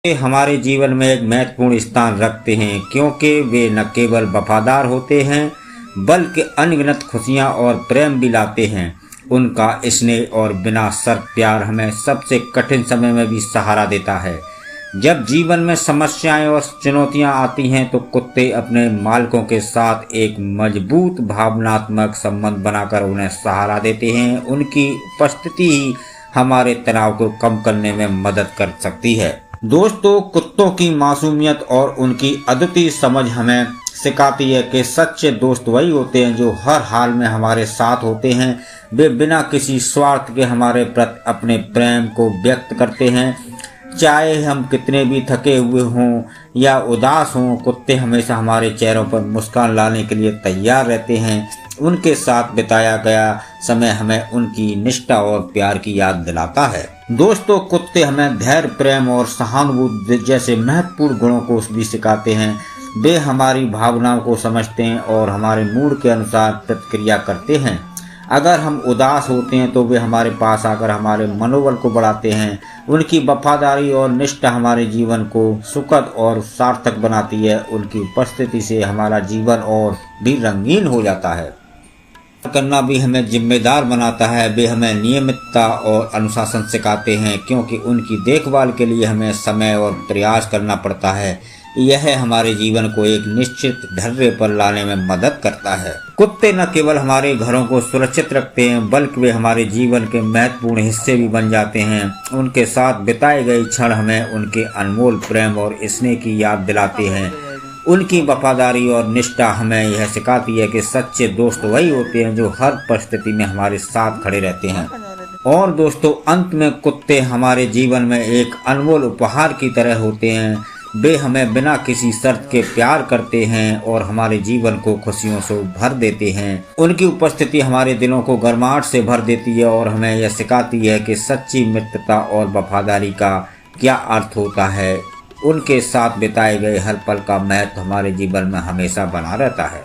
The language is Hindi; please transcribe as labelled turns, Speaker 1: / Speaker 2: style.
Speaker 1: वे हमारे जीवन में एक महत्वपूर्ण स्थान रखते हैं क्योंकि वे न केवल वफादार होते हैं बल्कि अनगिनत खुशियां और प्रेम भी लाते हैं। उनका स्नेह और बिना शर्त प्यार हमें सबसे कठिन समय में भी सहारा देता है। जब जीवन में समस्याएं और चुनौतियां आती हैं तो कुत्ते अपने मालिकों के साथ एक मजबूत भावनात्मक संबंध बनाकर उन्हें सहारा देते हैं। उनकी उपस्थिति ही हमारे तनाव को कम करने में मदद कर सकती है। दोस्तों, कुत्तों की मासूमियत और उनकी अद्वितीय समझ हमें सिखाती है कि सच्चे दोस्त वही होते हैं जो हर हाल में हमारे साथ होते हैं। वे बिना किसी स्वार्थ के हमारे प्रति अपने प्रेम को व्यक्त करते हैं। चाहे हम कितने भी थके हुए हों या उदास हों, कुत्ते हमेशा हमारे चेहरों पर मुस्कान लाने के लिए तैयार रहते हैं। उनके साथ बिताया गया समय हमें उनकी निष्ठा और प्यार की याद दिलाता है। दोस्तों, कुत्ते हमें धैर्य, प्रेम और सहानुभूति जैसे महत्वपूर्ण गुणों को भी सिखाते हैं। वे हमारी भावनाओं को समझते हैं और हमारे मूड के अनुसार प्रतिक्रिया करते हैं। अगर हम उदास होते हैं तो वे हमारे पास आकर हमारे मनोबल को बढ़ाते हैं। उनकी वफादारी और निष्ठा हमारे जीवन को सुखद और सार्थक बनाती है। उनकी उपस्थिति से हमारा जीवन और भी रंगीन हो जाता है। करना भी हमें जिम्मेदार बनाता है। वे हमें नियमितता और अनुशासन सिखाते हैं क्योंकि उनकी देखभाल के लिए हमें समय और प्रयास करना पड़ता है। यह हमारे जीवन को एक निश्चित ढर्रे पर लाने में मदद करता है। कुत्ते न केवल हमारे घरों को सुरक्षित रखते हैं बल्कि वे हमारे जीवन के महत्वपूर्ण हिस्से भी बन जाते हैं। उनके साथ बिताए गए क्षण हमें उनके अनमोल प्रेम और स्नेह की याद दिलाते हैं। उनकी वफादारी और निष्ठा हमें यह सिखाती है कि सच्चे दोस्त वही होते हैं जो हर परिस्थिति में हमारे साथ खड़े रहते हैं। और दोस्तों, अंत में कुत्ते हमारे जीवन में एक अनमोल उपहार की तरह होते हैं। वे हमें बिना किसी शर्त के प्यार करते हैं और हमारे जीवन को खुशियों से भर देते हैं। उनकी उपस्थिति हमारे दिलों को गर्माहट से भर देती है और हमें यह सिखाती है कि सच्ची मित्रता और वफादारी का क्या अर्थ होता है। उनके साथ बिताए गए हर पल का महत्व हमारे जीवन में हमेशा बना रहता है।